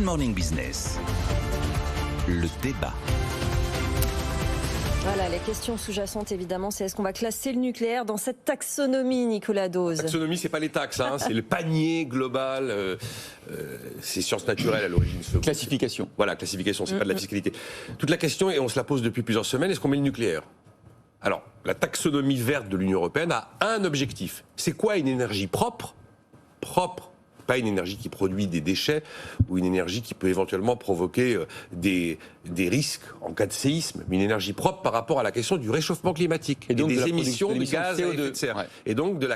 Good Morning Business. Le débat. Voilà, les questions sous-jacentes, évidemment, c'est est-ce qu'on va classer le nucléaire dans cette taxonomie, Nicolas Dose? Taxonomie, c'est pas les taxes, c'est le panier global. C'est sciences naturelles à l'origine. Classification. Voilà, classification, c'est pas de la fiscalité. Toute la question, et on se la pose depuis plusieurs semaines, est-ce qu'on met le nucléaire? Alors, la taxonomie verte de l'Union européenne a un objectif. C'est quoi une énergie propre? Pas une énergie qui produit des déchets ou une énergie qui peut éventuellement provoquer des risques en cas de séisme, mais une énergie propre par rapport à la question du réchauffement climatique et donc des émissions de gaz à effet de serre, ouais. Et donc de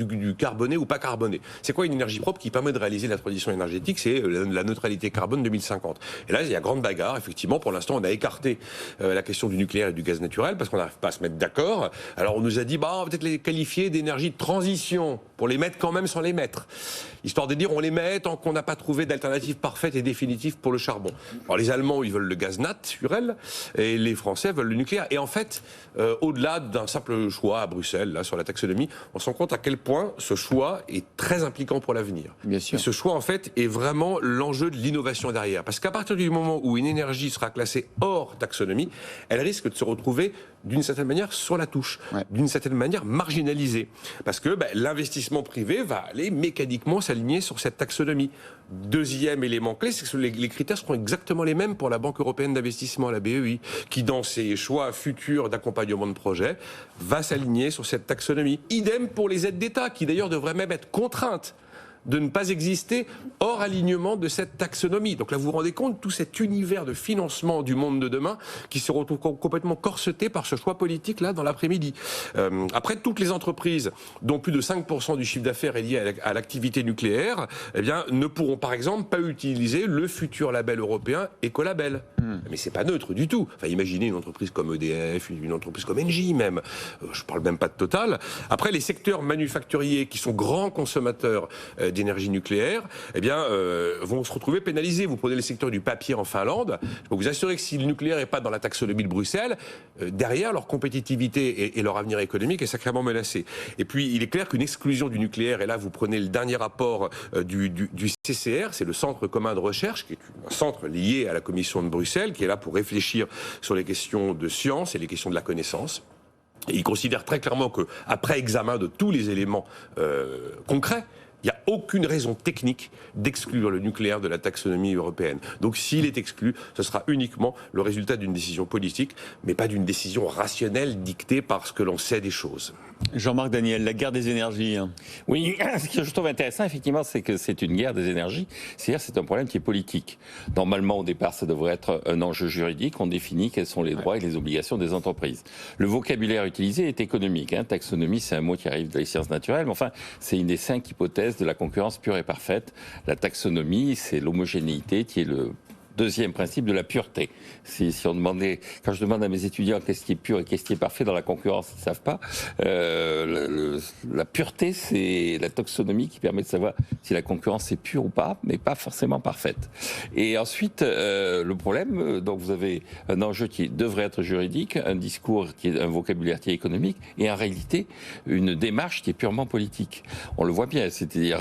du carboné ou pas carboné. C'est quoi une énergie propre qui permet de réaliser la transition énergétique? C'est la neutralité carbone 2050. Et là, il y a grande bagarre. Effectivement, pour l'instant, on a écarté la question du nucléaire et du gaz naturel parce qu'on n'arrive pas à se mettre d'accord. Alors on nous a dit, on va peut-être les qualifier d'énergie de transition pour les mettre quand même sans les mettre. Histoire de dire, on les met tant qu'on n'a pas trouvé d'alternative parfaite et définitive pour le charbon. Alors les Allemands, ils veulent le gaz naturel et les Français veulent le nucléaire. Et en fait, au-delà d'un simple choix à Bruxelles, là, sur la taxonomie, on se rend compte à quel point ce choix est très impliquant pour l'avenir. Bien sûr. Et ce choix, en fait, est vraiment l'enjeu de l'innovation derrière. Parce qu'à partir du moment où une énergie sera classée hors taxonomie, elle risque de se retrouver d'une certaine manière sur la touche, d'une certaine manière marginalisée. Parce que l'investissement privé va aller mécaniquement s'aligner sur cette taxonomie. Deuxième élément clé, c'est que les critères seront exactement les mêmes pour la Banque européenne d'investissement, la BEI, qui dans ses choix futurs d'accompagnement de projet va s'aligner sur cette taxonomie. Idem pour les aides d'État, qui d'ailleurs devraient même être contraintes de ne pas exister hors alignement de cette taxonomie. Donc là, vous vous rendez compte, tout cet univers de financement du monde de demain qui se retrouve complètement corseté par ce choix politique là dans l'après-midi. Après, toutes les entreprises dont plus de 5% du chiffre d'affaires est lié à l'activité nucléaire, ne pourront par exemple pas utiliser le futur label européen Ecolabel. Mais c'est pas neutre du tout. Enfin, imaginez une entreprise comme EDF, une entreprise comme Engie même. Je parle même pas de Total. Après, les secteurs manufacturiers qui sont grands consommateurs d'énergie nucléaire, vont se retrouver pénalisés. Vous prenez le secteur du papier en Finlande, je peux vous assurer que si le nucléaire n'est pas dans la taxonomie de Bruxelles, derrière, leur compétitivité et leur avenir économique est sacrément menacé. Et puis, il est clair qu'une exclusion du nucléaire, et là, vous prenez le dernier rapport du CCR, c'est le Centre commun de recherche, qui est un centre lié à la Commission de Bruxelles, qui est là pour réfléchir sur les questions de science et les questions de la connaissance. Et il considère très clairement qu'après examen de tous les éléments concrets, il n'y a aucune raison technique d'exclure le nucléaire de la taxonomie européenne. Donc s'il est exclu, ce sera uniquement le résultat d'une décision politique, mais pas d'une décision rationnelle dictée par ce que l'on sait des choses. Jean-Marc Daniel, la guerre des énergies. Oui, ce que je trouve intéressant, effectivement, c'est que c'est une guerre des énergies. C'est-à-dire c'est un problème qui est politique. Normalement, au départ, ça devrait être un enjeu juridique. On définit quels sont les droits et les obligations des entreprises. Le vocabulaire utilisé est économique. Taxonomie, c'est un mot qui arrive des sciences naturelles, mais enfin, c'est une des 5 hypothèses de la concurrence pure et parfaite. La taxonomie, c'est l'homogénéité qui est le deuxième principe de la pureté. Si on demandait, quand je demande à mes étudiants qu'est-ce qui est pur et qu'est-ce qui est parfait dans la concurrence, ils ne savent pas. La pureté, c'est la taxonomie qui permet de savoir si la concurrence est pure ou pas, mais pas forcément parfaite. Et ensuite, le problème, donc vous avez un enjeu qui devrait être juridique, un discours qui est un vocabulaire qui est économique, et en réalité, une démarche qui est purement politique. On le voit bien, c'est-à-dire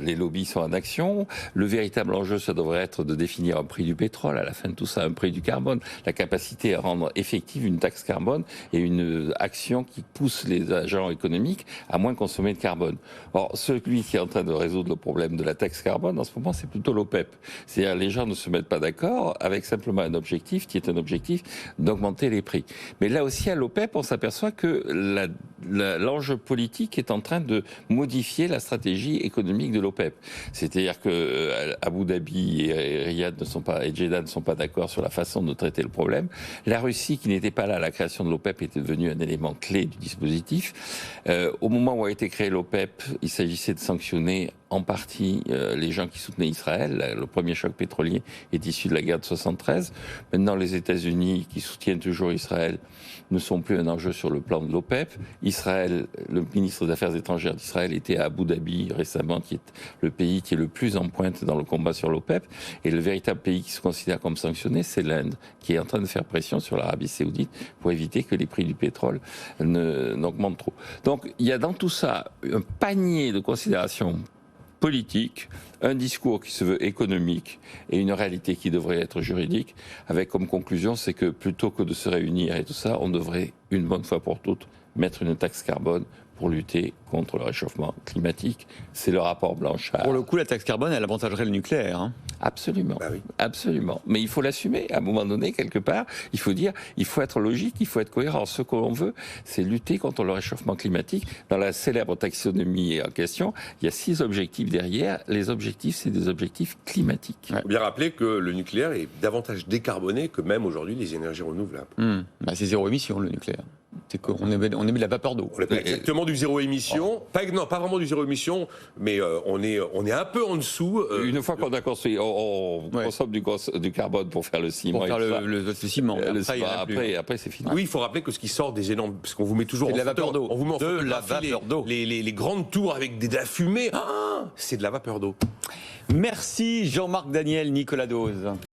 les lobbies sont en action. Le véritable enjeu, ça devrait être de définir un prix du pétrole, à la fin de tout ça, un prix du carbone, la capacité à rendre effective une taxe carbone et une action qui pousse les agents économiques à moins consommer de carbone. Or, celui qui est en train de résoudre le problème de la taxe carbone, en ce moment, c'est plutôt l'OPEP. C'est-à-dire, les gens ne se mettent pas d'accord avec simplement un objectif qui est un objectif d'augmenter les prix. Mais là aussi, à l'OPEP, on s'aperçoit que l'enjeu politique est en train de modifier la stratégie économique de l'OPEP. C'est-à-dire que Abu Dhabi et Riyad et Jeddah ne sont pas d'accord sur la façon de traiter le problème. La Russie, qui n'était pas là à la création de l'OPEP, était devenue un élément clé du dispositif. Au moment où a été créé l'OPEP, il s'agissait de sanctionner en partie les gens qui soutenaient Israël. Le premier choc pétrolier est issu de la guerre de 73. Maintenant, les États-Unis, qui soutiennent toujours Israël, ne sont plus un enjeu sur le plan de l'OPEP. Israël, le ministre des Affaires étrangères d'Israël était à Abu Dhabi récemment, qui est le pays qui est le plus en pointe dans le combat sur l'OPEP. Et le véritable pays qui se considère comme sanctionné, c'est l'Inde, qui est en train de faire pression sur l'Arabie Saoudite pour éviter que les prix du pétrole n'augmentent trop. Donc, il y a dans tout ça un panier de considérations politique, un discours qui se veut économique et une réalité qui devrait être juridique, avec comme conclusion, c'est que plutôt que de se réunir et tout ça, on devrait, une bonne fois pour toutes, mettre une taxe carbone pour lutter contre le réchauffement climatique. C'est le rapport Blanchard. Pour le coup, la taxe carbone, elle avantagerait le nucléaire. Hein. Absolument, Bah oui. absolument. Mais il faut l'assumer. À un moment donné, quelque part, il faut dire, il faut être logique, il faut être cohérent. Ce que l'on veut, c'est lutter contre le réchauffement climatique. Dans la célèbre taxonomie en question, il y a 6 objectifs derrière. Les objectifs, c'est des objectifs climatiques. Il faut bien rappeler que le nucléaire est davantage décarboné que même aujourd'hui les énergies renouvelables. Bah, c'est zéro émission, le nucléaire. On émet de la vapeur d'eau. On n'est pas exactement du zéro émission, pas vraiment du zéro émission, mais on est un peu en dessous. Une fois qu'on a construit, on consomme du carbone pour faire le ciment. Pour faire et tout ça. le ciment. Après, c'est fini. Oui, il faut rappeler que ce qui sort des énormes, parce qu'on vous met toujours C'est en de la photo, vapeur d'eau. on vous met en De la photographie vapeur d'eau. les grandes tours avec de la fumée. Ah, c'est de la vapeur d'eau. Merci Jean-Marc Daniel, Nicolas Dose.